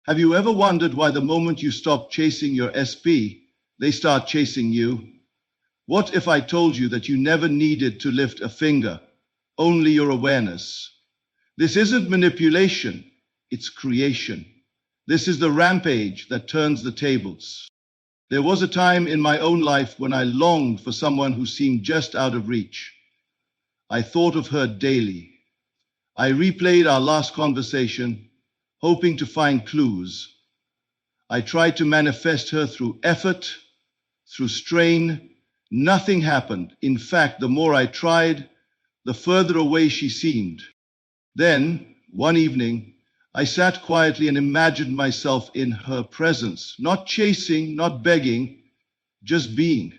Have you ever wondered why the moment you stop chasing your SP, they start chasing you? What if I told you that you never needed to lift a finger, only your awareness? This isn't manipulation, it's creation. This is the rampage that turns the tables. There was a time in my own life when I longed for someone who seemed just out of reach. I thought of her daily. I replayed our last conversation, hoping to find clues. I tried to manifest her through effort, through strain. Nothing happened. In fact, the more I tried, the further away she seemed. Then, one evening, I sat quietly and imagined myself in her presence, not chasing, not begging, just being.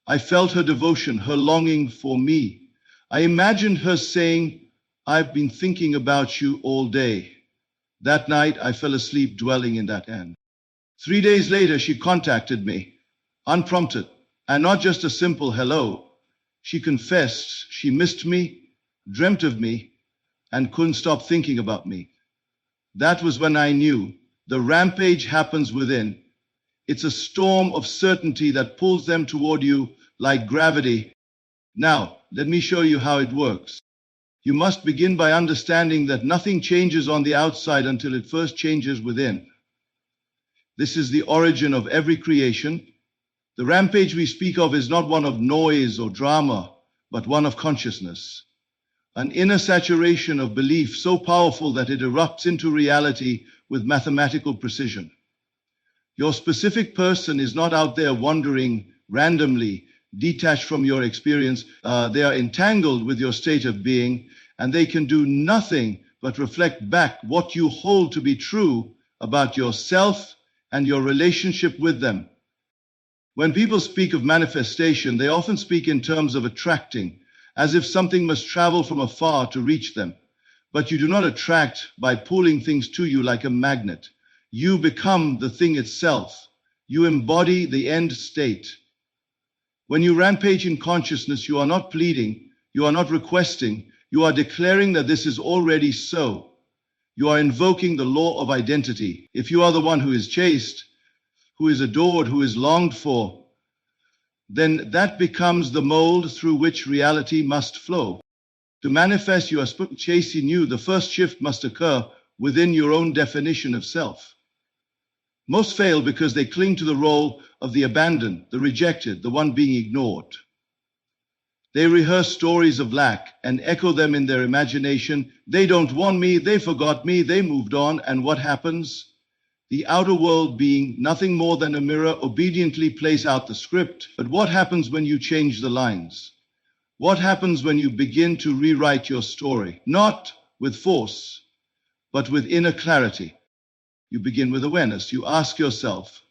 I felt her devotion, her longing for me. I imagined her saying, "I've been thinking about you all day." That night, I fell asleep dwelling in that end. 3 days later, she contacted me, unprompted, and not just a simple hello. She confessed she missed me, dreamt of me, and couldn't stop thinking about me. That was when I knew the rampage happens within. It's a storm of certainty that pulls them toward you like gravity. Now, let me show you how it works. You must begin by understanding that nothing changes on the outside until it first changes within. This is the origin of every creation. The rampage we speak of is not one of noise or drama, but one of consciousness. An inner saturation of belief so powerful that it erupts into reality with mathematical precision. Your specific person is not out there wandering randomly, detached from your experience. They are entangled with your state of being, and they can do nothing but reflect back what you hold to be true about yourself and your relationship with them. When people speak of manifestation, they often speak in terms of attracting, as if something must travel from afar to reach them. But you do not attract by pulling things to you like a magnet. You become the thing itself. You embody the end state. When you rampage in consciousness, you are not pleading, you are not requesting, you are declaring that this is already so. You are invoking the law of identity. If you are the one who is chased, who is adored, who is longed for, then that becomes the mold through which reality must flow. To manifest you are chasing you, the first shift must occur within your own definition of self. Most fail because they cling to the role of the abandoned, the rejected, the one being ignored. They rehearse stories of lack and echo them in their imagination. They don't want me, they forgot me, they moved on, and what happens? The outer world, being nothing more than a mirror, obediently plays out the script. But what happens when you change the lines? What happens when you begin to rewrite your story? Not with force, but with inner clarity. You begin with awareness. You ask yourself,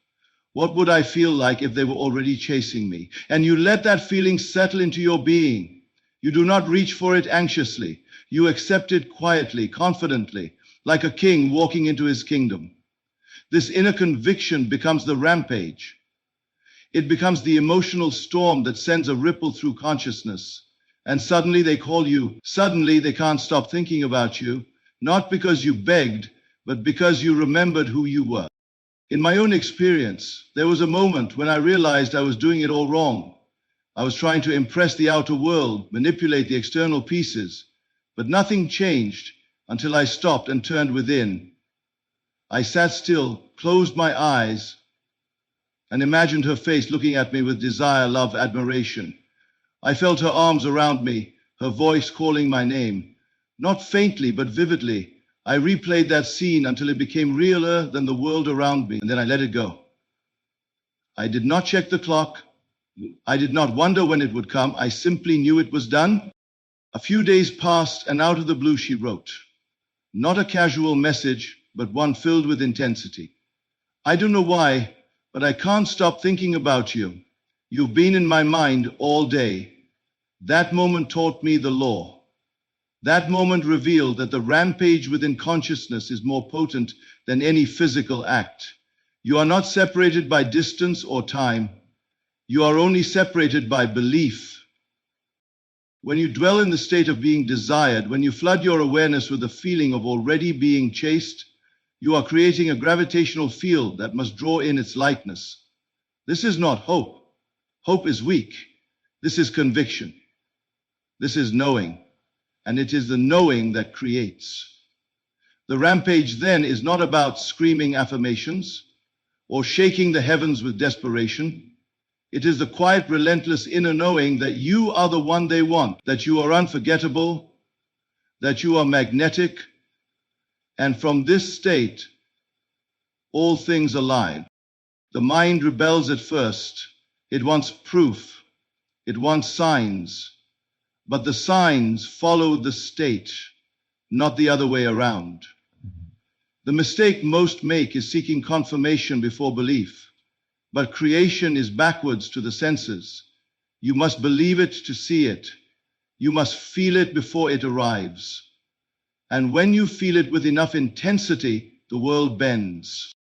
what would I feel like if they were already chasing me? And you let that feeling settle into your being. You do not reach for it anxiously. You accept it quietly, confidently, like a king walking into his kingdom. This inner conviction becomes the rampage. It becomes the emotional storm that sends a ripple through consciousness. And suddenly they call you. Suddenly they can't stop thinking about you, not because you begged, but because you remembered who you were. In my own experience, there was a moment when I realized I was doing it all wrong. I was trying to impress the outer world, manipulate the external pieces, but nothing changed until I stopped and turned within. I sat still, closed my eyes, and imagined her face looking at me with desire, love, admiration. I felt her arms around me, her voice calling my name. Not faintly, but vividly. I replayed that scene until it became realer than the world around me, and then I let it go. I did not check the clock. I did not wonder when it would come. I simply knew it was done. A few days passed, and out of the blue she wrote. Not a casual message, but one filled with intensity. I don't know why, but I can't stop thinking about you. You've been in my mind all day. That moment taught me the law. That moment revealed that the rampage within consciousness is more potent than any physical act. You are not separated by distance or time. You are only separated by belief. When you dwell in the state of being desired, when you flood your awareness with the feeling of already being chased, You are creating a gravitational field that must draw in its lightness. This is not hope. Hope is weak. This is conviction. This is knowing. And it is the knowing that creates. The rampage then is not about screaming affirmations or shaking the heavens with desperation. It is the quiet, relentless inner knowing that you are the one they want, that you are unforgettable, that you are magnetic, and from this state, all things align. The mind rebels at first. It wants proof. It wants signs. But the signs follow the state, not the other way around. The mistake most make is seeking confirmation before belief. But creation is backwards to the senses. You must believe it to see it. You must feel it before it arrives. And when you feel it with enough intensity, the world bends.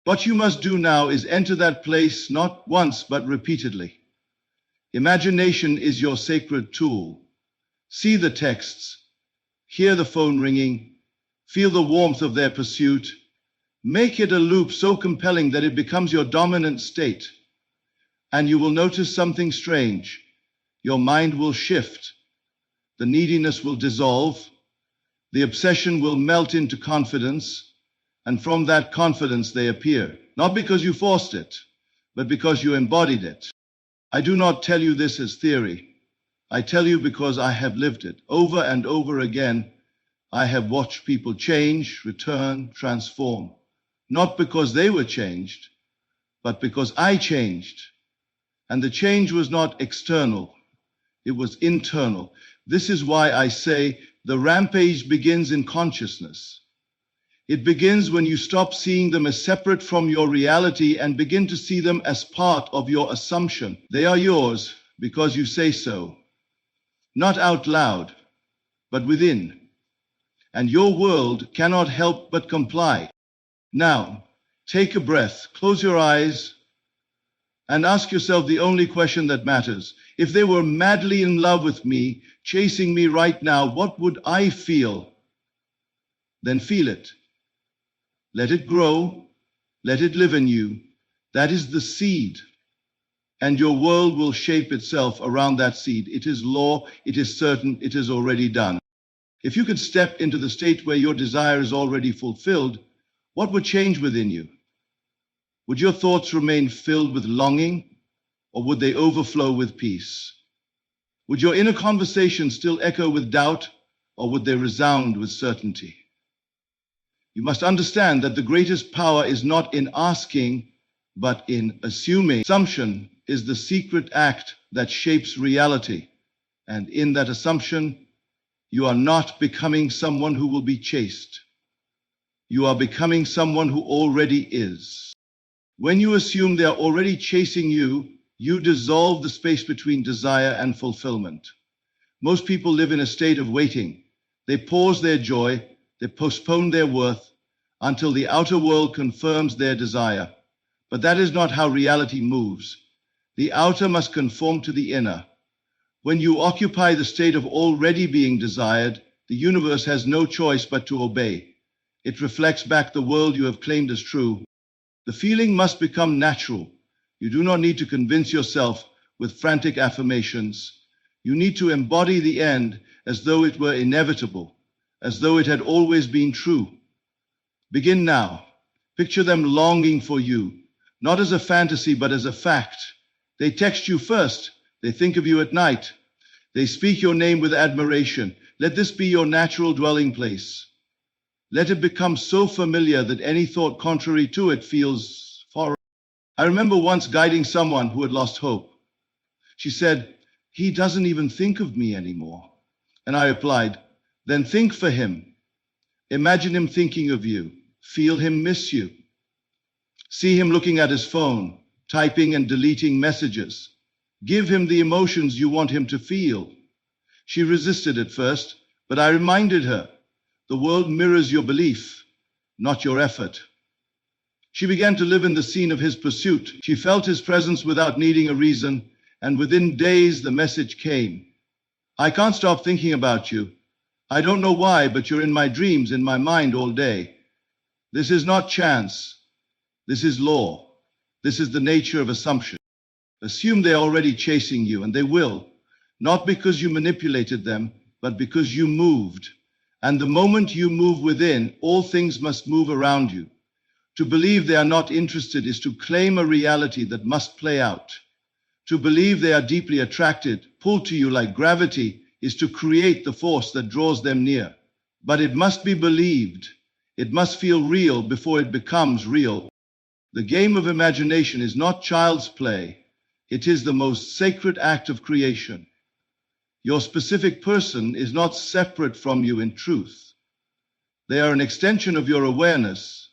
What you must do now is enter that place not once but repeatedly. Imagination is your sacred tool. See the texts, hear the phone ringing, feel the warmth of their pursuit. Make it a loop so compelling that it becomes your dominant state. And you will notice something strange. Your mind will shift. The neediness will dissolve. The obsession will melt into confidence. And from that confidence they appear, not because you forced it, but because you embodied it. I do not tell you this as theory. I tell you because I have lived it. Over and over again, I have watched people change, return, transform. Not because they were changed, but because I changed. And the change was not external, it was internal. This is why I say the rampage begins in consciousness. It begins when you stop seeing them as separate from your reality and begin to see them as part of your assumption. They are yours because you say so. Not out loud, but within. And your world cannot help but comply. Now, take a breath, close your eyes, and ask yourself the only question that matters. If they were madly in love with me, chasing me right now, what would I feel? Then feel it. Let it grow. Let it live in you. That is the seed. And your world will shape itself around that seed. It is law. It is certain. It is already done. If you could step into the state where your desire is already fulfilled, what would change within you? Would your thoughts remain filled with longing, or would they overflow with peace? Would your inner conversations still echo with doubt, or would they resound with certainty? You must understand that the greatest power is not in asking, but in assuming. Assumption is the secret act that shapes reality. And in that assumption, you are not becoming someone who will be chased. You are becoming someone who already is. When you assume they are already chasing you, you dissolve the space between desire and fulfillment. Most people live in a state of waiting. They pause their joy, they postpone their worth until the outer world confirms their desire. But that is not how reality moves. The outer must conform to the inner. When you occupy the state of already being desired, the universe has no choice but to obey. It reflects back the world you have claimed as true. The feeling must become natural. You do not need to convince yourself with frantic affirmations. You need to embody the end as though it were inevitable, as though it had always been true. Begin now. Picture them longing for you, not as a fantasy, but as a fact. They text you first. They think of you at night. They speak your name with admiration. Let this be your natural dwelling place. Let it become so familiar that any thought contrary to it feels foreign. I remember once guiding someone who had lost hope. She said, "He doesn't even think of me anymore." And I replied, "Then think for him. Imagine him thinking of you. Feel him miss you. See him looking at his phone, typing and deleting messages. Give him the emotions you want him to feel." She resisted at first, but I reminded her, the world mirrors your belief, not your effort. She began to live in the scene of his pursuit. She felt his presence without needing a reason, and within days the message came. "I can't stop thinking about you. I don't know why, but you're in my dreams, in my mind all day." This is not chance. This is law. This is the nature of assumption. Assume they're already chasing you, and they will, not because you manipulated them, but because you moved. And the moment you move within, all things must move around you. To believe they are not interested is to claim a reality that must play out. To believe they are deeply attracted, pulled to you like gravity, is to create the force that draws them near. But it must be believed. It must feel real before it becomes real. The game of imagination is not child's play. It is the most sacred act of creation. Your specific person is not separate from you in truth. They are an extension of your awareness.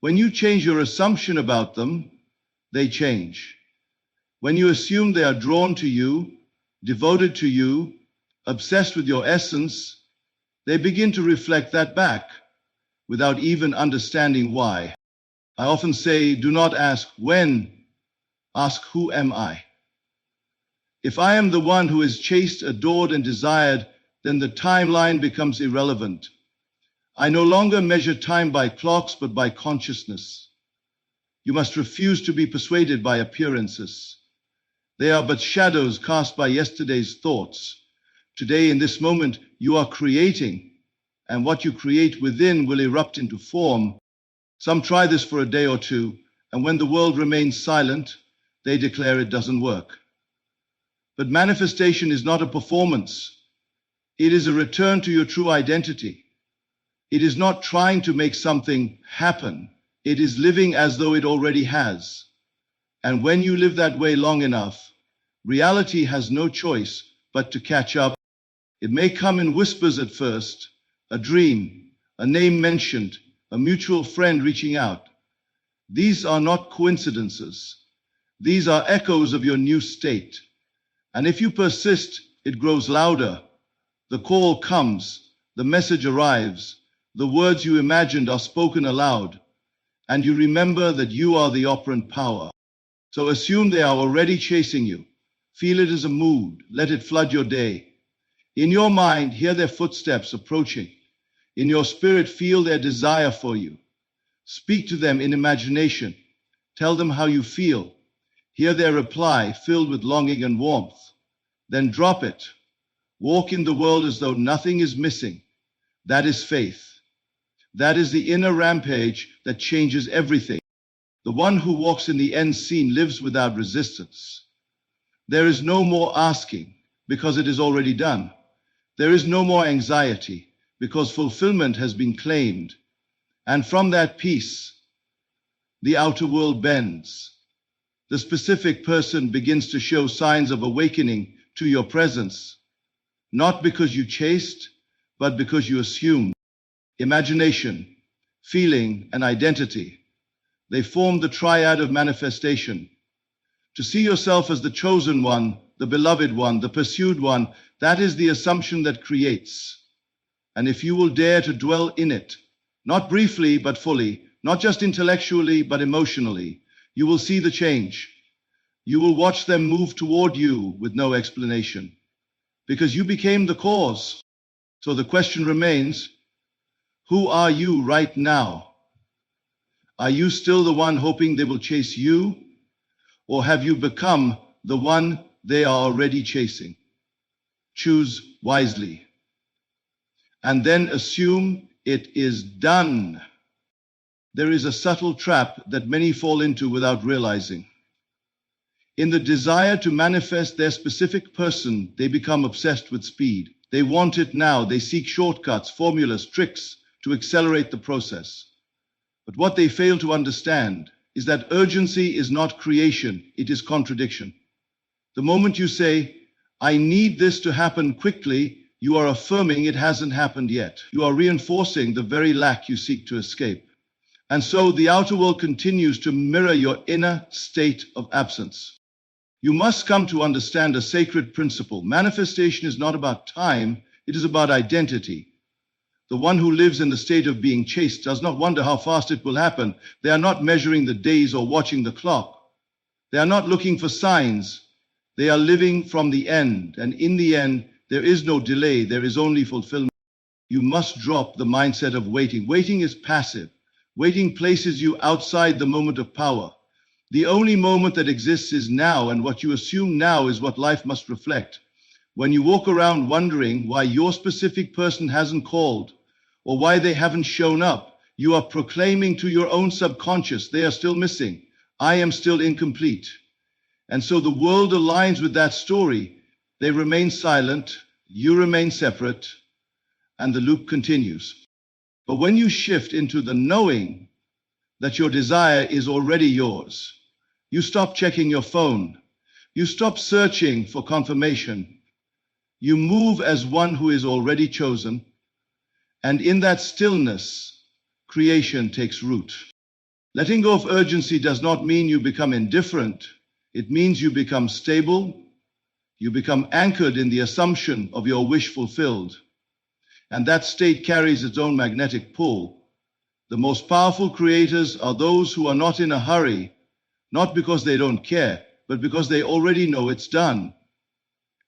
When you change your assumption about them, they change. When you assume they are drawn to you, devoted to you, obsessed with your essence, they begin to reflect that back without even understanding why. I often say, do not ask when, ask who am I? If I am the one who is chased, adored, and desired, then the timeline becomes irrelevant. I no longer measure time by clocks, but by consciousness. You must refuse to be persuaded by appearances. They are but shadows cast by yesterday's thoughts. Today, in this moment, you are creating, and what you create within will erupt into form. Some try this for a day or two, and when the world remains silent, they declare it doesn't work. But manifestation is not a performance. It is a return to your true identity. It is not trying to make something happen. It is living as though it already has. And when you live that way long enough, reality has no choice but to catch up. It may come in whispers at first, a dream, a name mentioned, a mutual friend reaching out. These are not coincidences. These are echoes of your new state. And if you persist, it grows louder. The call comes, the message arrives, the words you imagined are spoken aloud, and you remember that you are the operant power. So assume they are already chasing you. Feel it as a mood. Let it flood your day. In your mind, hear their footsteps approaching. In your spirit, feel their desire for you. Speak to them in imagination. Tell them how you feel. Hear their reply, filled with longing and warmth. Then drop it. Walk in the world as though nothing is missing. That is faith. That is the inner rampage that changes everything. The one who walks in the end scene lives without resistance. There is no more asking, because it is already done. There is no more anxiety, because fulfillment has been claimed. And from that peace, the outer world bends. The specific person begins to show signs of awakening to your presence, not because you chased, but because you assumed. Imagination, feeling, and identity. They form the triad of manifestation. To see yourself as the chosen one, the beloved one, the pursued one, that is the assumption that creates. And if you will dare to dwell in it, not briefly but fully, not just intellectually but emotionally, you will see the change. You will watch them move toward you with no explanation, because you became the cause. So the question remains, who are you right now? Are you still the one hoping they will chase you? Or have you become the one they are already chasing? Choose wisely. And then assume it is done. There is a subtle trap that many fall into without realizing. In the desire to manifest their specific person, they become obsessed with speed. They want it now. They seek shortcuts, formulas, tricks to accelerate the process. But what they fail to understand is that urgency is not creation, it is contradiction. The moment you say, I need this to happen quickly, you are affirming it hasn't happened yet. You are reinforcing the very lack you seek to escape. And so the outer world continues to mirror your inner state of absence. You must come to understand a sacred principle. Manifestation is not about time, it is about identity. The one who lives in the state of being chased does not wonder how fast it will happen. They are not measuring the days or watching the clock. They are not looking for signs. They are living from the end. And in the end, there is no delay. There is only fulfillment. You must drop the mindset of waiting. Waiting is passive. Waiting places you outside the moment of power. The only moment that exists is now, and what you assume now is what life must reflect. When you walk around wondering why your specific person hasn't called or why they haven't shown up, you are proclaiming to your own subconscious, they are still missing. I am still incomplete. And so the world aligns with that story. They remain silent, you remain separate, and the loop continues. But when you shift into the knowing that your desire is already yours, you stop checking your phone. You stop searching for confirmation. You move as one who is already chosen. And in that stillness, creation takes root. Letting go of urgency does not mean you become indifferent. It means you become stable. You become anchored in the assumption of your wish fulfilled. And that state carries its own magnetic pull. The most powerful creators are those who are not in a hurry, not because they don't care, but because they already know it's done.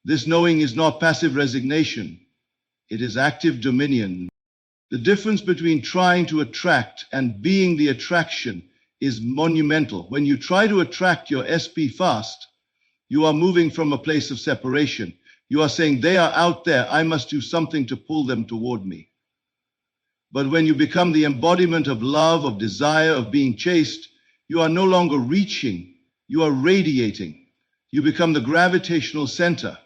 This knowing is not passive resignation. It is active dominion. The difference between trying to attract and being the attraction is monumental. When you try to attract your SP fast, you are moving from a place of separation. You are saying, they are out there, I must do something to pull them toward me. But when you become the embodiment of love, of desire, of being chased, you are no longer reaching, you are radiating. You become the gravitational center,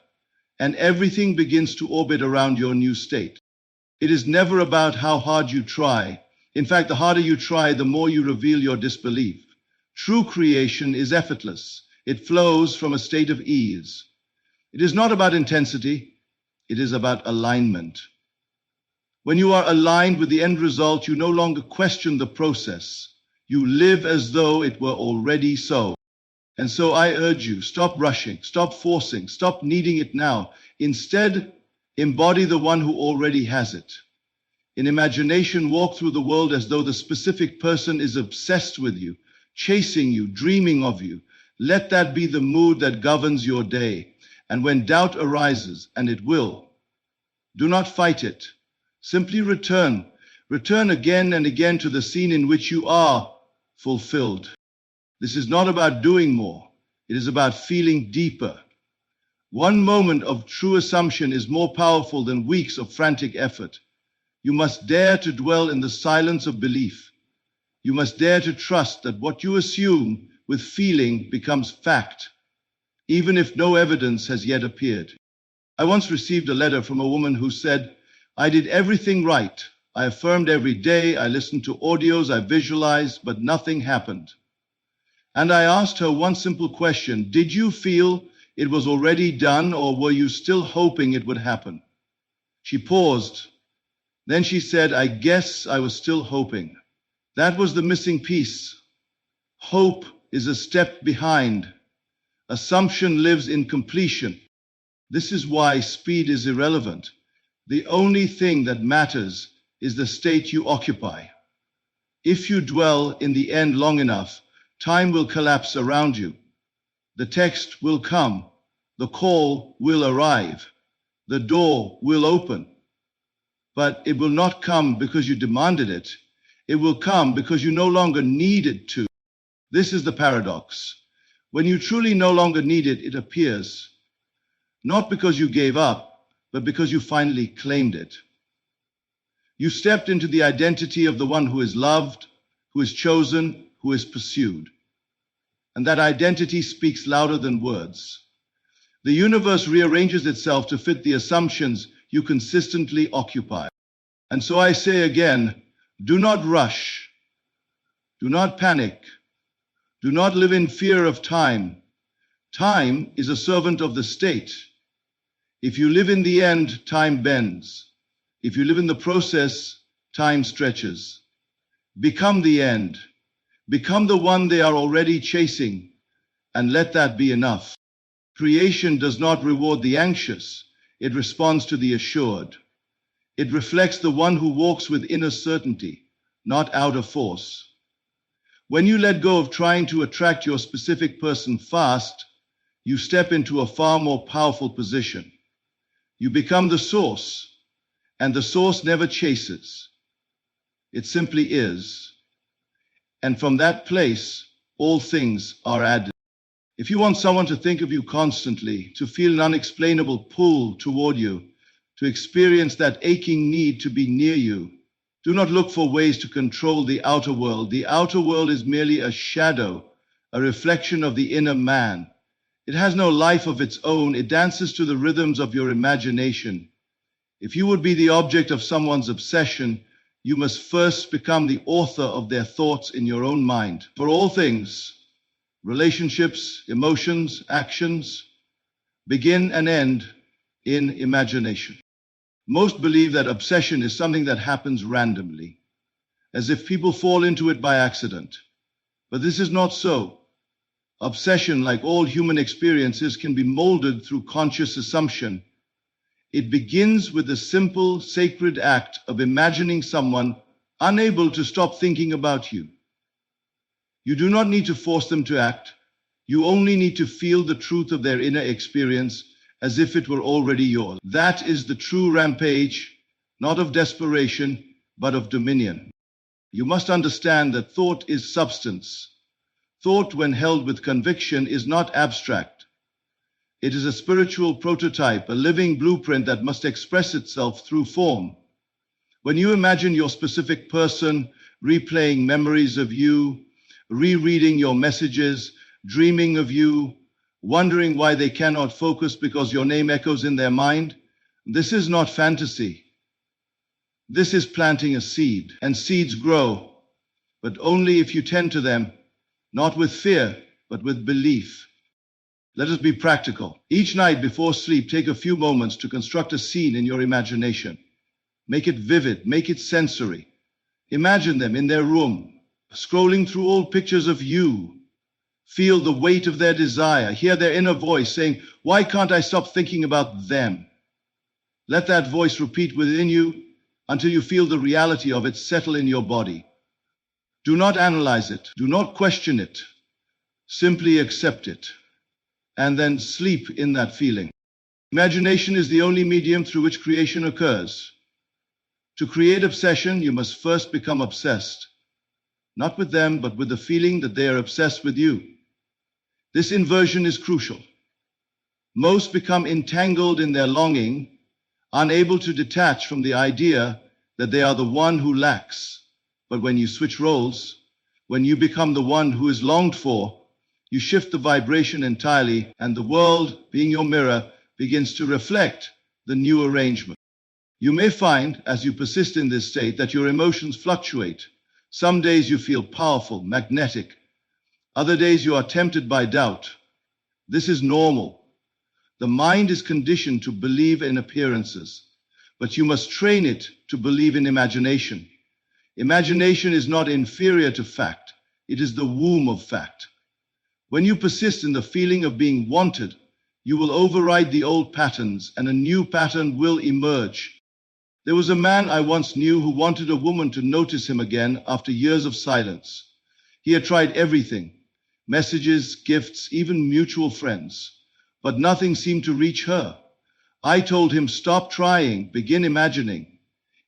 and everything begins to orbit around your new state. It is never about how hard you try. In fact, the harder you try, the more you reveal your disbelief. True creation is effortless. It flows from a state of ease. It is not about intensity. It is about alignment. When you are aligned with the end result, you no longer question the process. You live as though it were already so. And so I urge you, stop rushing, stop forcing, stop needing it now. Instead, embody the one who already has it. In imagination, walk through the world as though the specific person is obsessed with you, chasing you, dreaming of you. Let that be the mood that governs your day. And when doubt arises, and it will, do not fight it. Simply return. Return again and again to the scene in which you are fulfilled. This is not about doing more. It is about feeling deeper. One moment of true assumption is more powerful than weeks of frantic effort. You must dare to dwell in the silence of belief. You must dare to trust that what you assume with feeling becomes fact, even if no evidence has yet appeared. I once received a letter from a woman who said, I did everything right. I affirmed every day. I listened to audios. I visualized, but nothing happened. And I asked her one simple question. Did you feel it was already done, or were you still hoping it would happen? She paused. Then she said, I guess I was still hoping. That was the missing piece. Hope is a step behind. Assumption lives in completion. This is why speed is irrelevant. The only thing that matters is the state you occupy. If you dwell in the end long enough, time will collapse around you. The text will come. The call will arrive. The door will open. But it will not come because you demanded it. It will come because you no longer need it to. This is the paradox. When you truly no longer need it, it appears. Not because you gave up, but because you finally claimed it. You stepped into the identity of the one who is loved, who is chosen, who is pursued. And that identity speaks louder than words. The universe rearranges itself to fit the assumptions you consistently occupy. And so I say again, do not rush. Do not panic. Do not live in fear of time. Time is a servant of the state. If you live in the end, time bends. If you live in the process, time stretches. Become the end. Become the one they are already chasing, and let that be enough. Creation does not reward the anxious. It responds to the assured. It reflects the one who walks with inner certainty, not outer force. When you let go of trying to attract your specific person fast, you step into a far more powerful position. You become the source, and the source never chases. It simply is. And from that place, all things are added. If you want someone to think of you constantly, to feel an unexplainable pull toward you, to experience that aching need to be near you, do not look for ways to control the outer world. The outer world is merely a shadow, a reflection of the inner man. It has no life of its own. It dances to the rhythms of your imagination. If you would be the object of someone's obsession, you must first become the author of their thoughts in your own mind. For all things, relationships, emotions, actions, begin and end in imagination. Most believe that obsession is something that happens randomly, as if people fall into it by accident. But this is not so. Obsession, like all human experiences, can be molded through conscious assumption. It begins with the simple, sacred act of imagining someone unable to stop thinking about you. You do not need to force them to act. You only need to feel the truth of their inner experience as if it were already yours. That is the true rampage, not of desperation, but of dominion. You must understand that thought is substance. Thought, when held with conviction, is not abstract. It is a spiritual prototype, a living blueprint that must express itself through form. When you imagine your specific person, replaying memories of you, rereading your messages, dreaming of you, wondering why they cannot focus because your name echoes in their mind, this is not fantasy. This is planting a seed, and seeds grow, but only if you tend to them, not with fear, but with belief. Let us be practical. Each night before sleep, take a few moments to construct a scene in your imagination. Make it vivid, make it sensory. Imagine them in their room, scrolling through old pictures of you. Feel the weight of their desire. Hear their inner voice saying, "Why can't I stop thinking about them?" Let that voice repeat within you until you feel the reality of it settle in your body. Do not analyze it. Do not question it. Simply accept it. And then sleep in that feeling. Imagination is the only medium through which creation occurs. To create obsession, you must first become obsessed. Not with them, but with the feeling that they are obsessed with you. This inversion is crucial. Most become entangled in their longing, unable to detach from the idea that they are the one who lacks. But when you switch roles, when you become the one who is longed for, you shift the vibration entirely, and the world, being your mirror, begins to reflect the new arrangement. You may find, as you persist in this state, that your emotions fluctuate. Some days you feel powerful, magnetic. Other days you are tempted by doubt. This is normal. The mind is conditioned to believe in appearances, but you must train it to believe in imagination. Imagination is not inferior to fact. It is the womb of fact. When you persist in the feeling of being wanted, you will override the old patterns and a new pattern will emerge. There was a man I once knew who wanted a woman to notice him again after years of silence. He had tried everything, messages, gifts, even mutual friends, but nothing seemed to reach her. I told him, stop trying, begin imagining.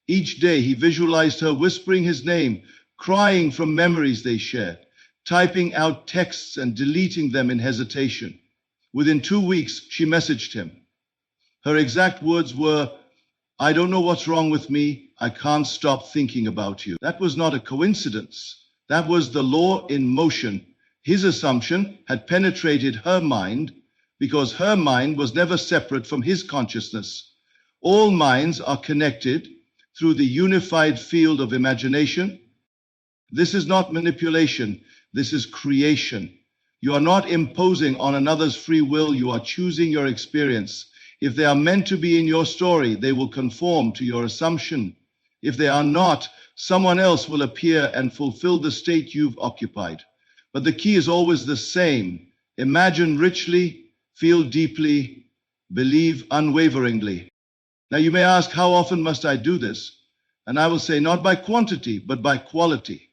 Each day he visualized her whispering his name, crying from memories they shared, typing out texts and deleting them in hesitation. Within 2 weeks, she messaged him. Her exact words were, "I don't know what's wrong with me. I can't stop thinking about you." That was not a coincidence. That was the law in motion. His assumption had penetrated her mind because her mind was never separate from his consciousness. All minds are connected through the unified field of imagination. This is not manipulation. This is creation. You are not imposing on another's free will. You are choosing your experience. If they are meant to be in your story, they will conform to your assumption. If they are not, someone else will appear and fulfill the state you've occupied. But the key is always the same. Imagine richly, feel deeply, believe unwaveringly. Now you may ask, how often must I do this? And I will say, not by quantity, but by quality.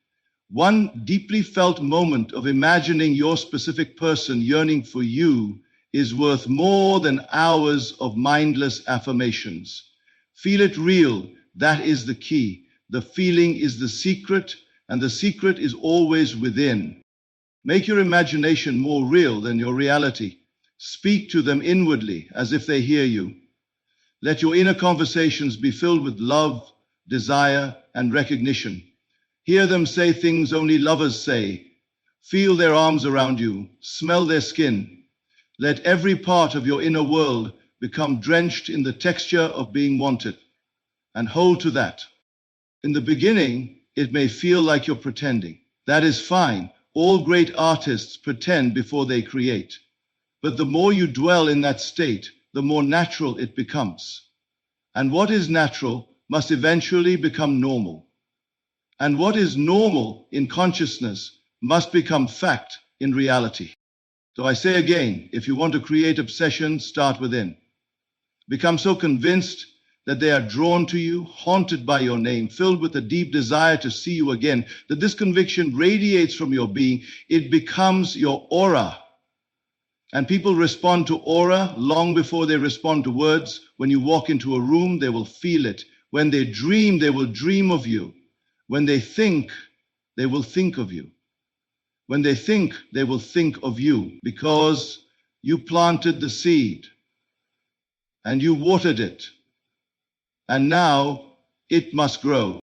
One deeply felt moment of imagining your specific person yearning for you is worth more than hours of mindless affirmations. Feel it real. That is the key. The feeling is the secret. and the secret is always within. Make your imagination more real than your reality. Speak to them inwardly as if they hear you. Let your inner conversations be filled with love, desire, and recognition. Hear them say things only lovers say. Feel their arms around you. Smell their skin. Let every part of your inner world become drenched in the texture of being wanted, and hold to that. In the beginning, it may feel like you're pretending. That is fine. All great artists pretend before they create. But the more you dwell in that state, the more natural it becomes. And what is natural must eventually become normal. And what is normal in consciousness must become fact in reality. So I say again, if you want to create obsession, start within. Become so convinced that they are drawn to you, haunted by your name, filled with a deep desire to see you again, that this conviction radiates from your being. It becomes your aura. And people respond to aura long before they respond to words. When you walk into a room, they will feel it. When they will dream of you. When they think, they will think of you. When they think, they will think of you, because you planted the seed and you watered it, and now it must grow.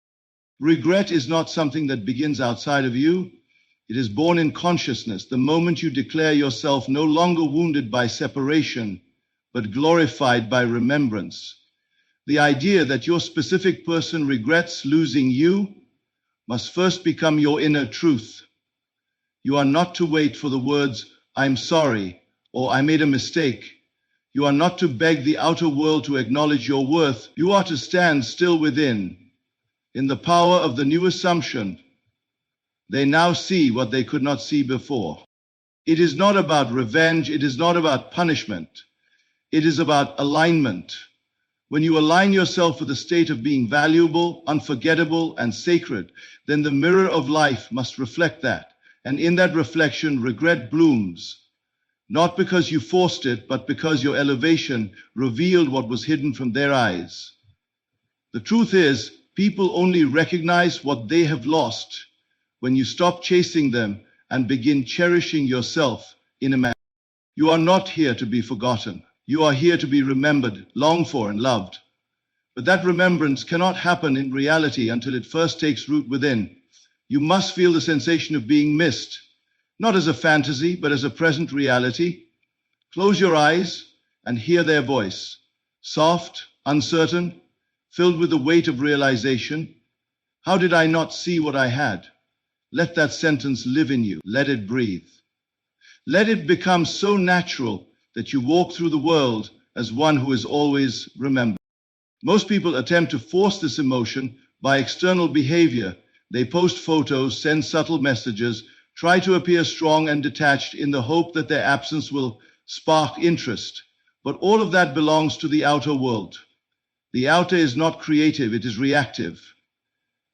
Regret is not something that begins outside of you. It is born in consciousness, the moment you declare yourself no longer wounded by separation, but glorified by remembrance. The idea that your specific person regrets losing you must first become your inner truth. You are not to wait for the words, "I'm sorry," or "I made a mistake." You are not to beg the outer world to acknowledge your worth. You are to stand still within, in the power of the new assumption. They now see what they could not see before. It is not about revenge. It is not about punishment. It is about alignment. When you align yourself with a state of being valuable, unforgettable, and sacred, then the mirror of life must reflect that. And in that reflection, regret blooms, not because you forced it, but because your elevation revealed what was hidden from their eyes. The truth is, people only recognize what they have lost when you stop chasing them and begin cherishing yourself in imagination. You are not here to be forgotten. You are here to be remembered, longed for, and loved. But that remembrance cannot happen in reality until it first takes root within. You must feel the sensation of being missed, not as a fantasy, but as a present reality. Close your eyes and hear their voice, soft, uncertain, filled with the weight of realization. How did I not see what I had? Let that sentence live in you. Let it breathe. Let it become so natural that you walk through the world as one who is always remembered. Most people attempt to force this emotion by external behavior. They post photos, send subtle messages, try to appear strong and detached in the hope that their absence will spark interest. But all of that belongs to the outer world. The outer is not creative, it is reactive.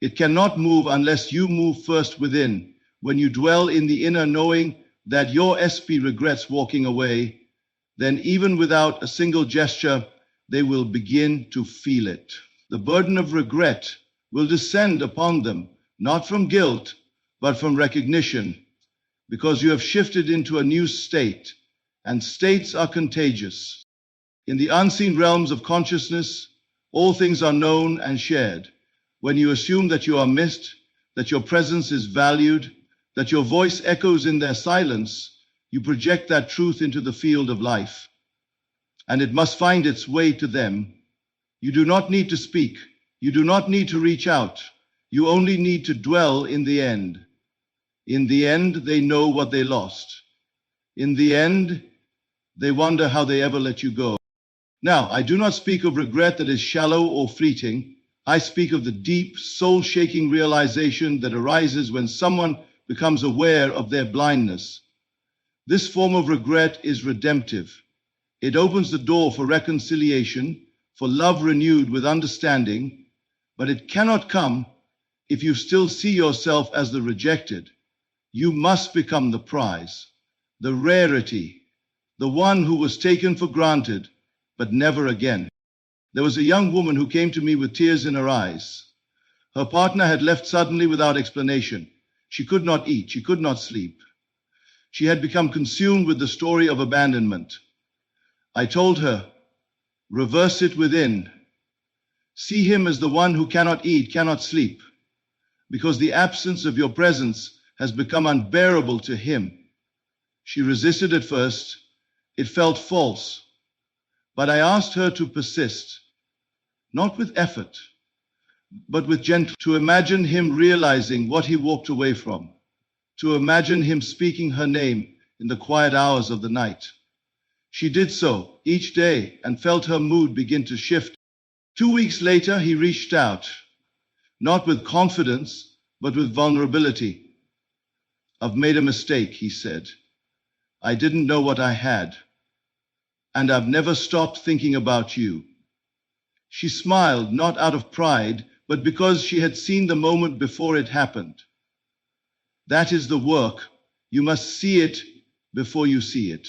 It cannot move unless you move first within. When you dwell in the inner knowing that your SP regrets walking away, then even without a single gesture, they will begin to feel it. The burden of regret will descend upon them, not from guilt, but from recognition, because you have shifted into a new state, and states are contagious. In the unseen realms of consciousness, all things are known and shared. When you assume that you are missed, that your presence is valued, that your voice echoes in their silence, you project that truth into the field of life, and it must find its way to them. You do not need to speak. You do not need to reach out. You only need to dwell in the end. In the end, they know what they lost. In the end, they wonder how they ever let you go. Now, I do not speak of regret that is shallow or fleeting. I speak of the deep, soul-shaking realization that arises when someone becomes aware of their blindness. This form of regret is redemptive. It opens the door for reconciliation, for love renewed with understanding, but it cannot come if you still see yourself as the rejected. You must become the prize, the rarity, the one who was taken for granted, but never again. There was a young woman who came to me with tears in her eyes. Her partner had left suddenly without explanation. She could not eat. She could not sleep. She had become consumed with the story of abandonment. I told her, reverse it within. See him as the one who cannot eat, cannot sleep, because the absence of your presence has become unbearable to him. She resisted at first. It felt false. But I asked her to persist, not with effort, but with gentle, to imagine him realizing what he walked away from, to imagine him speaking her name in the quiet hours of the night. She did so each day and felt her mood begin to shift. 2 weeks later, he reached out, not with confidence, but with vulnerability. I've made a mistake, he said. I didn't know what I had, and I've never stopped thinking about you. She smiled, not out of pride, but because she had seen the moment before it happened. That is the work. You must see it before you see it.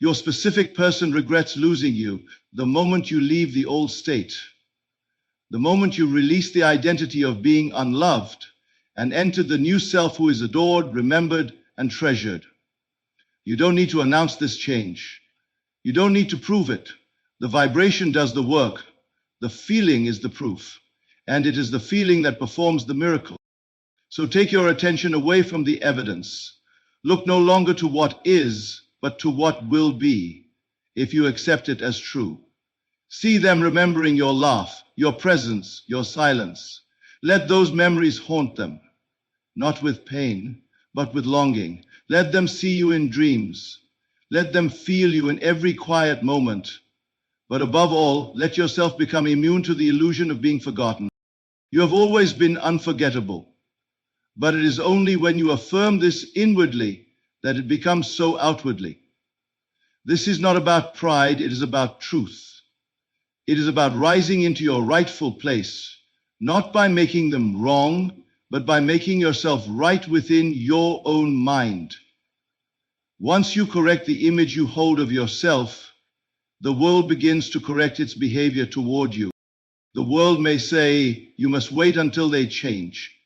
Your specific person regrets losing you the moment you leave the old state, the moment you release the identity of being unloved and enter the new self who is adored, remembered, and treasured. You don't need to announce this change. You don't need to prove it. The vibration does the work. The feeling is the proof, and it is the feeling that performs the miracle. So take your attention away from the evidence. Look no longer to what is, but to what will be, if you accept it as true. See them remembering your laugh, your presence, your silence. Let those memories haunt them, not with pain, but with longing. Let them see you in dreams. Let them feel you in every quiet moment. But above all, let yourself become immune to the illusion of being forgotten. You have always been unforgettable, but it is only when you affirm this inwardly that it becomes so outwardly. This is not about pride, it is about truth. It is about rising into your rightful place, not by making them wrong, but by making yourself right within your own mind. Once you correct the image you hold of yourself, the world begins to correct its behavior toward you. The world may say, you must wait until they change,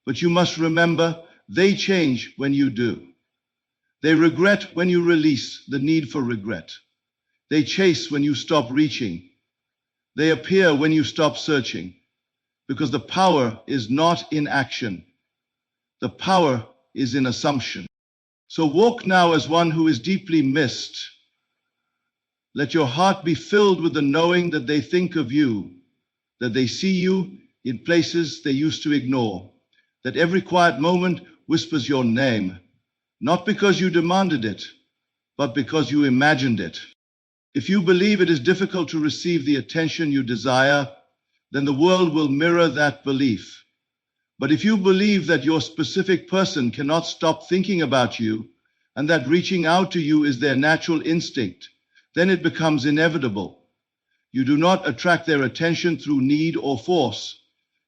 but you must remember, they change when you do. They regret when you release the need for regret. They chase when you stop reaching. They appear when you stop searching, because the power is not in action. The power is in assumption. So walk now as one who is deeply missed. Let your heart be filled with the knowing that they think of you, that they see you in places they used to ignore, that every quiet moment whispers your name, not because you demanded it, but because you imagined it. If you believe it is difficult to receive the attention you desire, then the world will mirror that belief. But if you believe that your specific person cannot stop thinking about you, and that reaching out to you is their natural instinct, then it becomes inevitable. You do not attract their attention through need or force.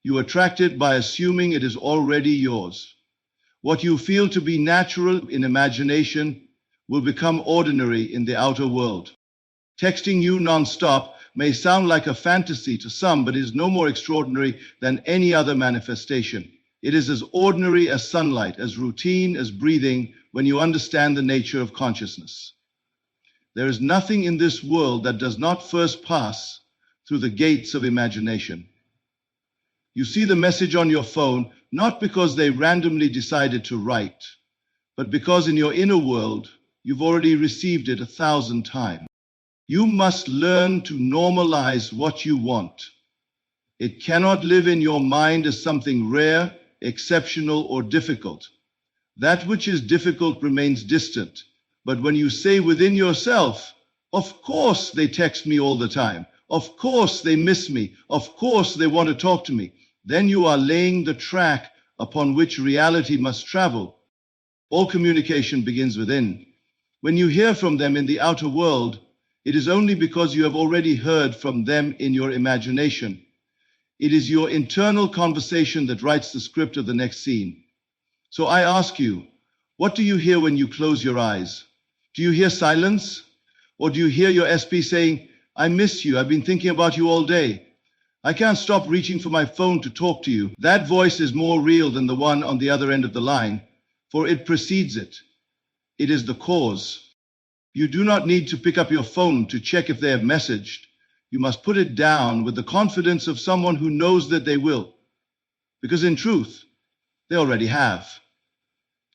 You attract it by assuming it is already yours. What you feel to be natural in imagination will become ordinary in the outer world. Texting you non-stop may sound like a fantasy to some, but it is no more extraordinary than any other manifestation. It is as ordinary as sunlight, as routine as breathing, when you understand the nature of consciousness. There is nothing in this world that does not first pass through the gates of imagination. You see the message on your phone, not because they randomly decided to write, but because in your inner world, you've already received it 1,000 times. You must learn to normalize what you want. It cannot live in your mind as something rare, exceptional, or difficult. That which is difficult remains distant. But when you say within yourself, of course they text me all the time, of course they miss me, of course they want to talk to me, then you are laying the track upon which reality must travel. All communication begins within. When you hear from them in the outer world, it is only because you have already heard from them in your imagination. It is your internal conversation that writes the script of the next scene. So I ask you, what do you hear when you close your eyes? Do you hear silence? Or do you hear your SP saying, I miss you, I've been thinking about you all day? I can't stop reaching for my phone to talk to you. That voice is more real than the one on the other end of the line, for it precedes it. It is the cause. You do not need to pick up your phone to check if they have messaged. You must put it down with the confidence of someone who knows that they will, because in truth, they already have.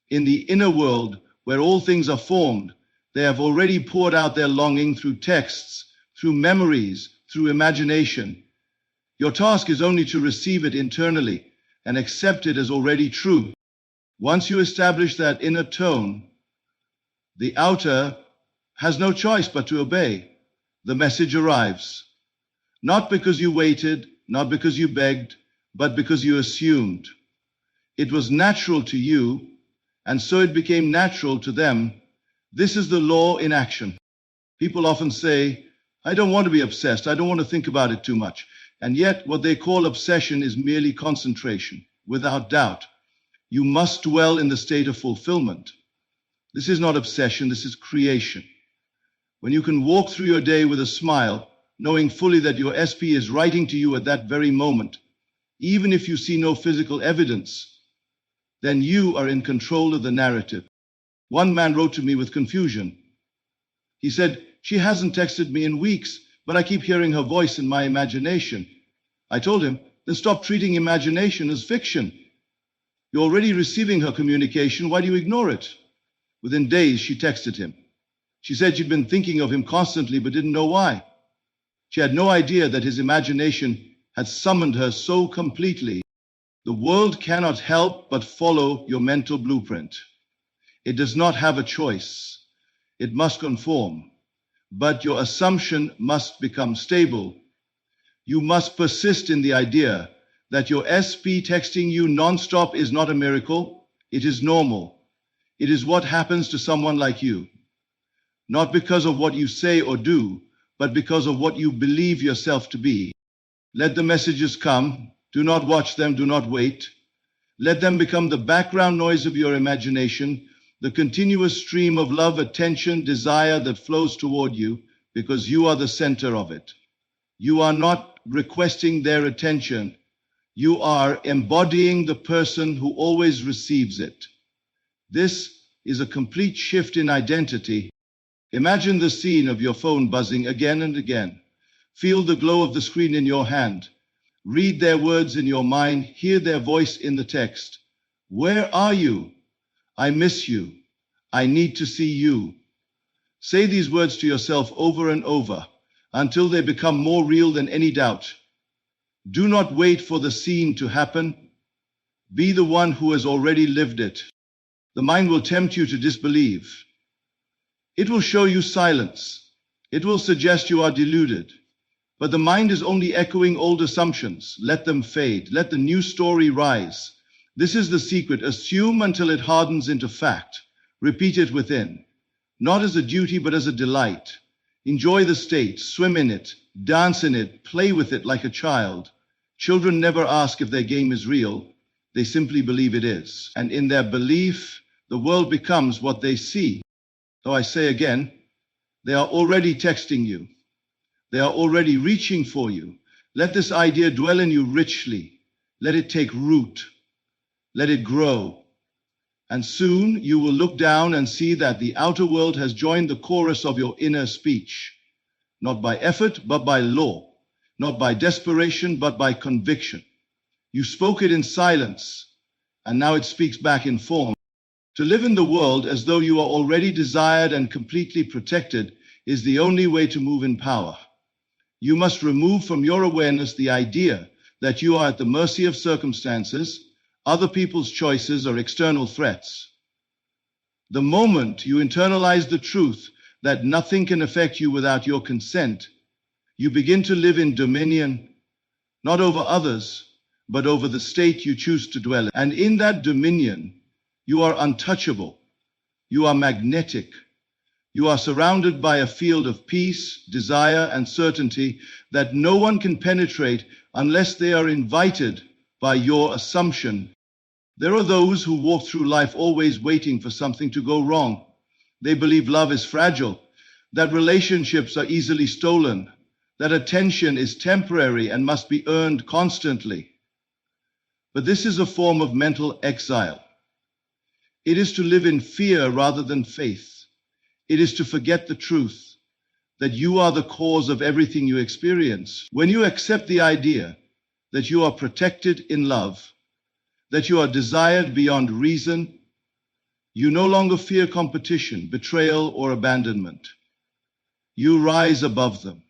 In the inner world, where all things are formed, they have already poured out their longing through texts, through memories, through imagination. Your task is only to receive it internally and accept it as already true. Once you establish that inner tone, the outer has no choice but to obey. The message arrives. Not because you waited, not because you begged, but because you assumed. It was natural to you, and so it became natural to them. This is the law in action. People often say, I don't want to be obsessed, I don't want to think about it too much. And yet, what they call obsession is merely concentration. Without doubt, you must dwell in the state of fulfillment. This is not obsession, this is creation. When you can walk through your day with a smile, knowing fully that your SP is writing to you at that very moment, even if you see no physical evidence, then you are in control of the narrative. One man wrote to me with confusion. He said, she hasn't texted me in weeks, but I keep hearing her voice in my imagination. I told him, then stop treating imagination as fiction. You're already receiving her communication, why do you ignore it? Within days, she texted him. She said she'd been thinking of him constantly, but didn't know why. She had no idea that his imagination had summoned her so completely. The world cannot help but follow your mental blueprint. It does not have a choice. It must conform. But your assumption must become stable. You must persist in the idea that your SP texting you nonstop is not a miracle. It is normal. It is what happens to someone like you. Not because of what you say or do, but because of what you believe yourself to be. Let the messages come. Do not watch them. Do not wait. Let them become the background noise of your imagination, the continuous stream of love, attention, desire that flows toward you, because you are the center of it. You are not requesting their attention. You are embodying the person who always receives it. This is a complete shift in identity. Imagine the scene of your phone buzzing again and again. Feel the glow of the screen in your hand. Read their words in your mind. Hear their voice in the text. Where are you? I miss you. I need to see you. Say these words to yourself over and over until they become more real than any doubt. Do not wait for the scene to happen. Be the one who has already lived it. The mind will tempt you to disbelieve. It will show you silence. It will suggest you are deluded. But the mind is only echoing old assumptions. Let them fade. Let the new story rise. This is the secret. Assume until it hardens into fact. Repeat it within. Not as a duty, but as a delight. Enjoy the state. Swim in it. Dance in it. Play with it like a child. Children never ask if their game is real. They simply believe it is. And in their belief, the world becomes what they see. Though I say again, they are already texting you. They are already reaching for you. Let this idea dwell in you richly. Let it take root. Let it grow. And soon you will look down and see that the outer world has joined the chorus of your inner speech. Not by effort, but by law. Not by desperation, but by conviction. You spoke it in silence, and now it speaks back in form. To live in the world as though you are already desired and completely protected is the only way to move in power. You must remove from your awareness the idea that you are at the mercy of circumstances, other people's choices, or external threats. The moment you internalize the truth that nothing can affect you without your consent, you begin to live in dominion, not over others, but over the state you choose to dwell in. And in that dominion, you are untouchable. You are magnetic. You are surrounded by a field of peace, desire, and certainty that no one can penetrate unless they are invited by your assumption. There are those who walk through life always waiting for something to go wrong. They believe love is fragile, that relationships are easily stolen, that attention is temporary and must be earned constantly. But this is a form of mental exile. It is to live in fear rather than faith. It is to forget the truth that you are the cause of everything you experience. When you accept the idea that you are protected in love, that you are desired beyond reason, you no longer fear competition, betrayal, or abandonment. You rise above them.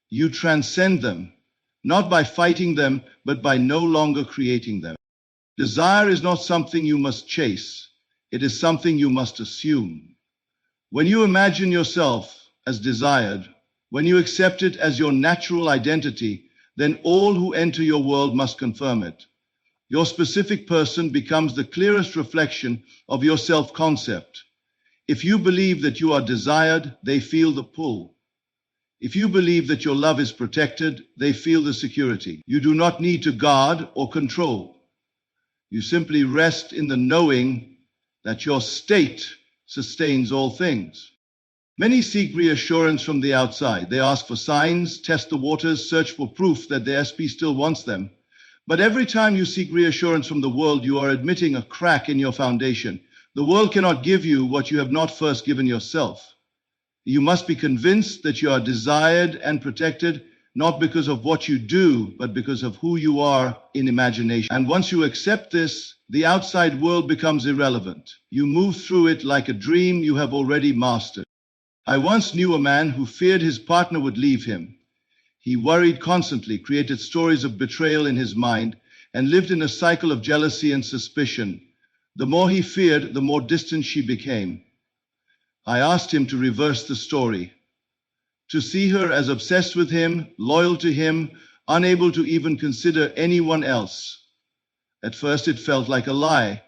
You transcend them, not by fighting them, but by no longer creating them. Desire is not something you must chase. It is something you must assume. When you imagine yourself as desired, when you accept it as your natural identity, then all who enter your world must confirm it. Your specific person becomes the clearest reflection of your self-concept. If you believe that you are desired, they feel the pull. If you believe that your love is protected, they feel the security. You do not need to guard or control. You simply rest in the knowing that your state sustains all things. Many seek reassurance from the outside. They ask for signs, test the waters, search for proof that their SP still wants them. But every time you seek reassurance from the world, you are admitting a crack in your foundation. The world cannot give you what you have not first given yourself. You must be convinced that you are desired and protected, not because of what you do, but because of who you are in imagination. And once you accept this, the outside world becomes irrelevant. You move through it like a dream you have already mastered. I once knew a man who feared his partner would leave him. He worried constantly, created stories of betrayal in his mind, and lived in a cycle of jealousy and suspicion. The more he feared, the more distant she became. I asked him to reverse the story, to see her as obsessed with him, loyal to him, unable to even consider anyone else. At first it felt like a lie,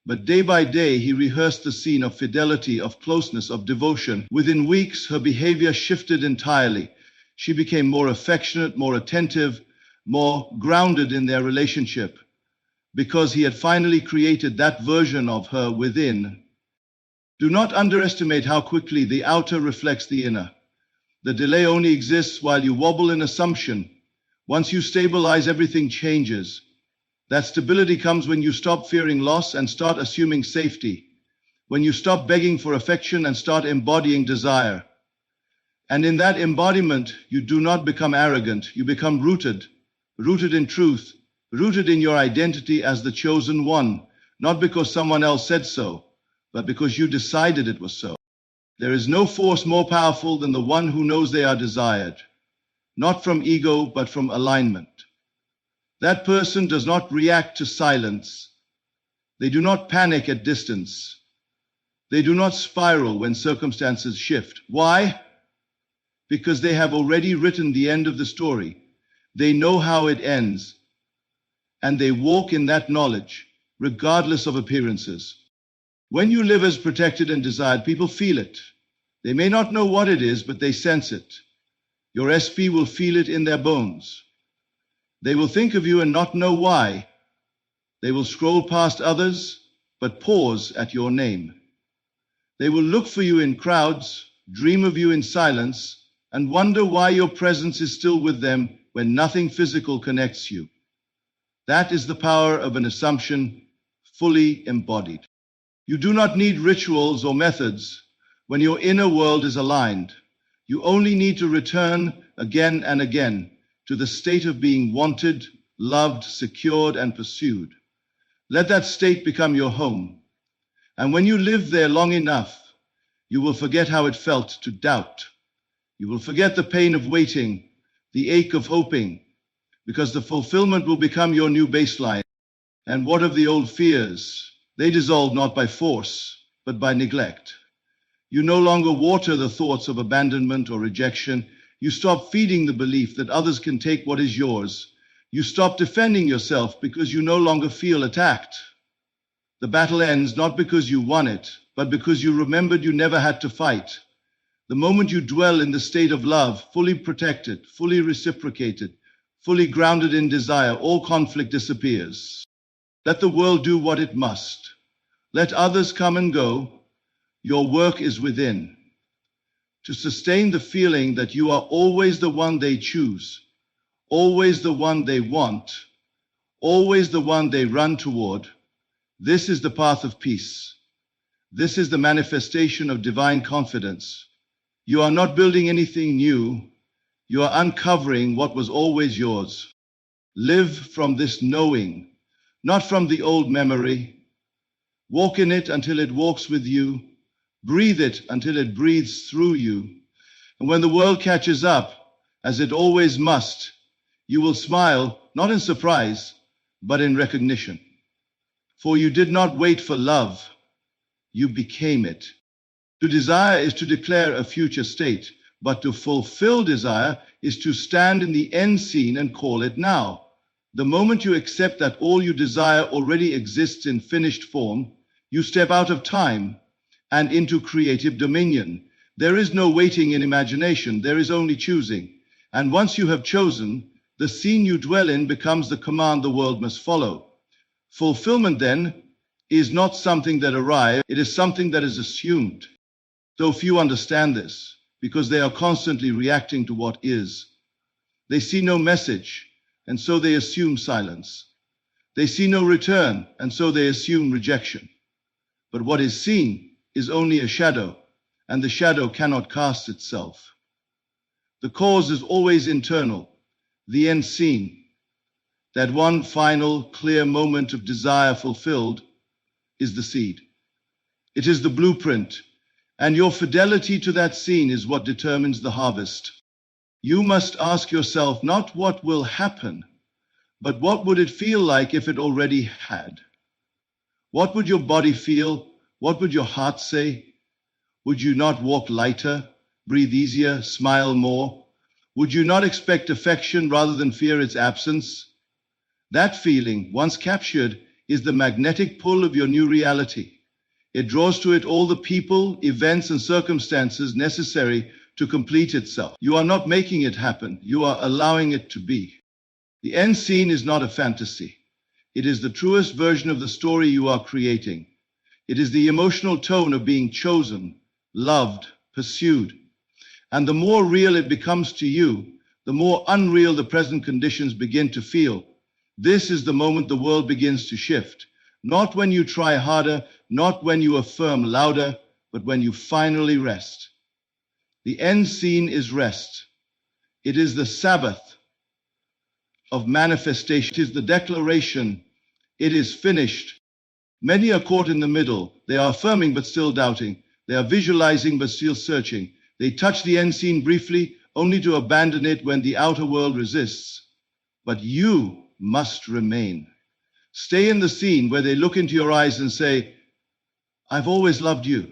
but day by day he rehearsed the scene of fidelity, of closeness, of devotion. Within weeks, her behavior shifted entirely. She became more affectionate, more attentive, more grounded in their relationship, because he had finally created that version of her within. Do not underestimate how quickly the outer reflects the inner. The delay only exists while you wobble in assumption. Once you stabilize, everything changes. That stability comes when you stop fearing loss and start assuming safety, when you stop begging for affection and start embodying desire. And in that embodiment, you do not become arrogant. You become rooted in truth, rooted in your identity as the chosen one, not because someone else said so, but because you decided it was so. There is no force more powerful than the one who knows they are desired, not from ego, but from alignment. That person does not react to silence. They do not panic at distance. They do not spiral when circumstances shift. Why? Because they have already written the end of the story. They know how it ends, and they walk in that knowledge, regardless of appearances. When you live as protected and desired, people feel it. They may not know what it is, but they sense it. Your SP will feel it in their bones. They will think of you and not know why. They will scroll past others, but pause at your name. They will look for you in crowds, dream of you in silence, and wonder why your presence is still with them when nothing physical connects you. That is the power of an assumption fully embodied. You do not need rituals or methods when your inner world is aligned. You only need to return again and again to the state of being wanted, loved, secured, and pursued. Let that state become your home. And when you live there long enough, you will forget how it felt to doubt. You will forget the pain of waiting, the ache of hoping, because the fulfillment will become your new baseline. And what of the old fears? They dissolve not by force, but by neglect. You no longer water the thoughts of abandonment or rejection. You stop feeding the belief that others can take what is yours. You stop defending yourself because you no longer feel attacked. The battle ends not because you won it, but because you remembered you never had to fight. The moment you dwell in the state of love, fully protected, fully reciprocated, fully grounded in desire, all conflict disappears. Let the world do what it must. Let others come and go. Your work is within. to sustain the feeling that you are always the one they choose, always the one they want, always the one they run toward. This is the path of peace. This is the manifestation of divine confidence. You are not building anything new. You are uncovering what was always yours. Live from this knowing, not from the old memory. Walk in it until it walks with you. Breathe it until it breathes through you. And when the world catches up, as it always must, you will smile, not in surprise, but in recognition. For you did not wait for love, you became it. To desire is to declare a future state, but to fulfill desire is to stand in the end scene and call it now. The moment you accept that all you desire already exists in finished form, you step out of time and into creative dominion. There is no waiting in imagination, there is only choosing. And once you have chosen, the scene you dwell in becomes the command the world must follow. Fulfillment, then, is not something that arrives, it is something that is assumed. So few understand this, because they are constantly reacting to what is. They see no message, and so they assume silence. They see no return, and so they assume rejection. But what is seen is only a shadow, and the shadow cannot cast itself. The cause is always internal, the end seen. That one final, clear moment of desire fulfilled is the seed. It is the blueprint, and your fidelity to that scene is what determines the harvest. You must ask yourself not what will happen, but what would it feel like if it already had? What would your body feel? What would your heart say? Would you not walk lighter, breathe easier, smile more? Would you not expect affection rather than fear its absence? That feeling, once captured, is the magnetic pull of your new reality. It draws to it all the people, events, and circumstances necessary to complete itself. You are not making it happen, you are allowing it to be. The end scene is not a fantasy. It is the truest version of the story you are creating. It is the emotional tone of being chosen, loved, pursued. And the more real it becomes to you, the more unreal the present conditions begin to feel. This is the moment the world begins to shift. Not when you try harder, not when you affirm louder, but when you finally rest. The end scene is rest. It is the Sabbath of manifestation. It is the declaration, it is finished. Many are caught in the middle. They are affirming but still doubting. They are visualizing but still searching. They touch the end scene briefly, only to abandon it when the outer world resists. But you must remain. Stay in the scene where they look into your eyes and say, I've always loved you.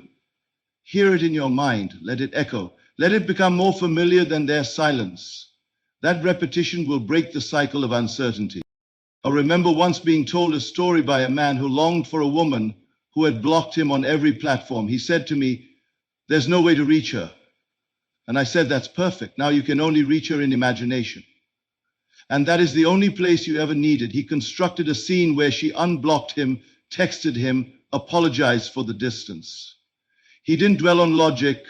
Hear it in your mind. Let it echo. Let it become more familiar than their silence. That repetition will break the cycle of uncertainty. I remember once being told a story by a man who longed for a woman who had blocked him on every platform. He said to me, there's no way to reach her. And I said, that's perfect. Now you can only reach her in imagination. And that is the only place you ever needed. He constructed a scene where she unblocked him, texted him, apologized for the distance. He didn't dwell on logic.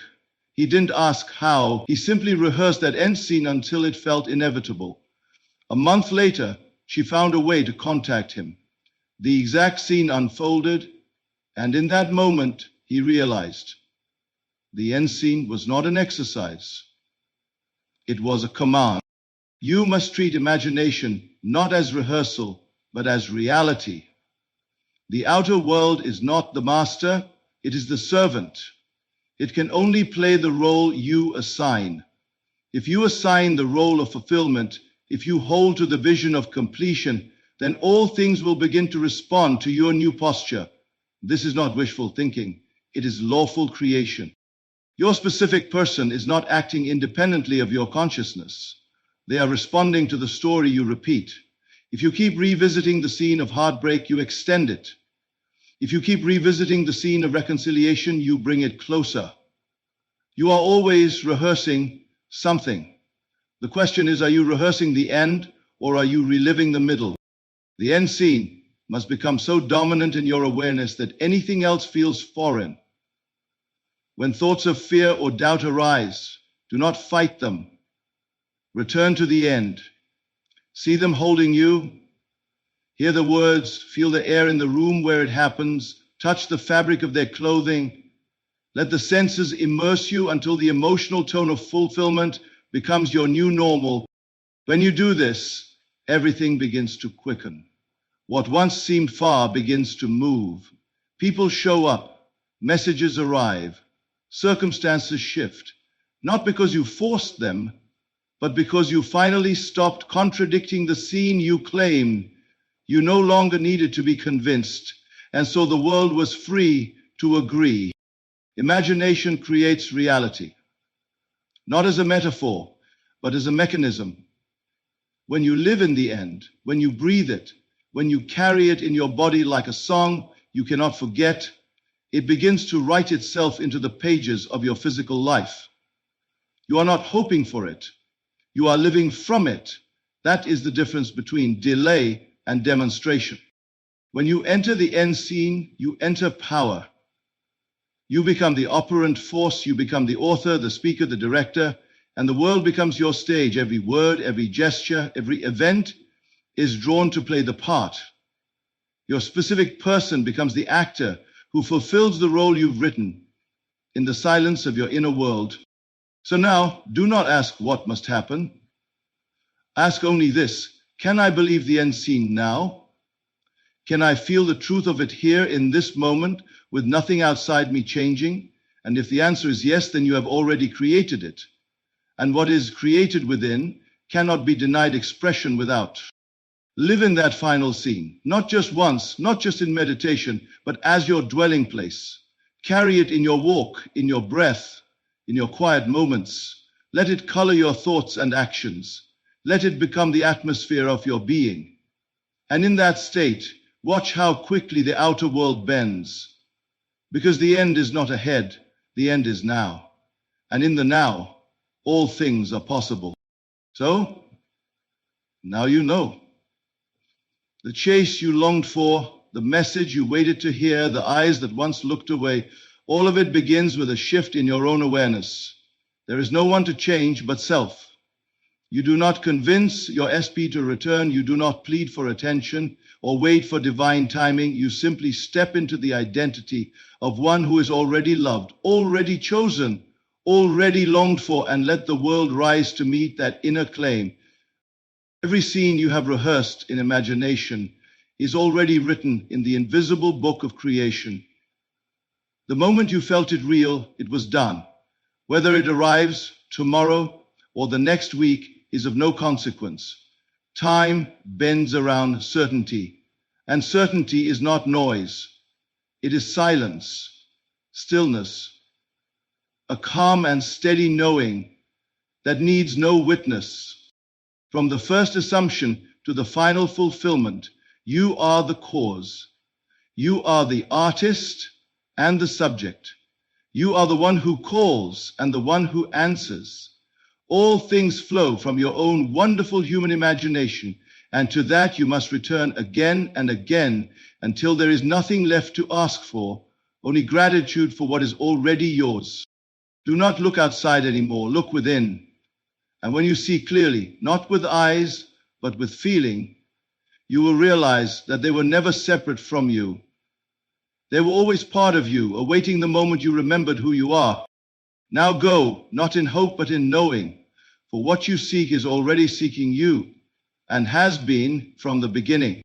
He didn't ask how. He simply rehearsed that end scene until it felt inevitable. A month later, she found a way to contact him. The exact scene unfolded, and in that moment, he realized the end scene was not an exercise. It was a command. You must treat imagination not as rehearsal, but as reality. The outer world is not the master, it is the servant. It can only play the role you assign. If you assign the role of fulfillment, if you hold to the vision of completion, then all things will begin to respond to your new posture. This is not wishful thinking, it is lawful creation. Your specific person is not acting independently of your consciousness. They are responding to the story you repeat. If you keep revisiting the scene of heartbreak, you extend it. If you keep revisiting the scene of reconciliation, you bring it closer. You are always rehearsing something. The question is, are you rehearsing the end or are you reliving the middle? The end scene must become so dominant in your awareness that anything else feels foreign. When thoughts of fear or doubt arise, do not fight them. Return to the end. See them holding you. Hear the words, feel the air in the room where it happens, touch the fabric of their clothing. Let the senses immerse you until the emotional tone of fulfillment becomes your new normal. When you do this, everything begins to quicken. What once seemed far begins to move. People show up, messages arrive, circumstances shift, not because you forced them, but because you finally stopped contradicting the scene you claimed. You no longer needed to be convinced, and so the world was free to agree. Imagination creates reality, not as a metaphor, but as a mechanism. When you live in the end, when you breathe it, when you carry it in your body like a song you cannot forget, it begins to write itself into the pages of your physical life. You are not hoping for it. You are living from it. That is the difference between delay and demonstration. When you enter the end scene, you enter power. You become the operant force, you become the author, the speaker, the director, and the world becomes your stage. Every word, every gesture, every event is drawn to play the part. Your specific person becomes the actor who fulfills the role you've written in the silence of your inner world. So now, do not ask what must happen. Ask only this: can I believe the end scene now? Can I feel the truth of it here in this moment with nothing outside me changing? And if the answer is yes, then you have already created it. And what is created within cannot be denied expression without. Live in that final scene, not just once, not just in meditation, but as your dwelling place. Carry it in your walk, in your breath, in your quiet moments. Let it color your thoughts and actions. Let it become the atmosphere of your being. And in that state, watch how quickly the outer world bends. Because the end is not ahead, the end is now. And in the now, all things are possible. So, now you know. The chase you longed for, the message you waited to hear, the eyes that once looked away, all of it begins with a shift in your own awareness. There is no one to change but self. You do not convince your SP to return. You do not plead for attention or wait for divine timing. You simply step into the identity of one who is already loved, already chosen, already longed for, and let the world rise to meet that inner claim. Every scene you have rehearsed in imagination is already written in the invisible book of creation. The moment you felt it real, it was done. Whether it arrives tomorrow or the next week is of no consequence. Time bends around certainty, and certainty is not noise. It is silence, stillness, a calm and steady knowing that needs no witness. From the first assumption to the final fulfillment, you are the cause. You are the artist and the subject. You are the one who calls and the one who answers. All things flow from your own wonderful human imagination, and to that you must return again and again until there is nothing left to ask for, only gratitude for what is already yours. Do not look outside anymore, look within. And when you see clearly, not with eyes, but with feeling, you will realize that they were never separate from you. They were always part of you, awaiting the moment you remembered who you are. Now go, not in hope, but in knowing, for what you seek is already seeking you, and has been from the beginning.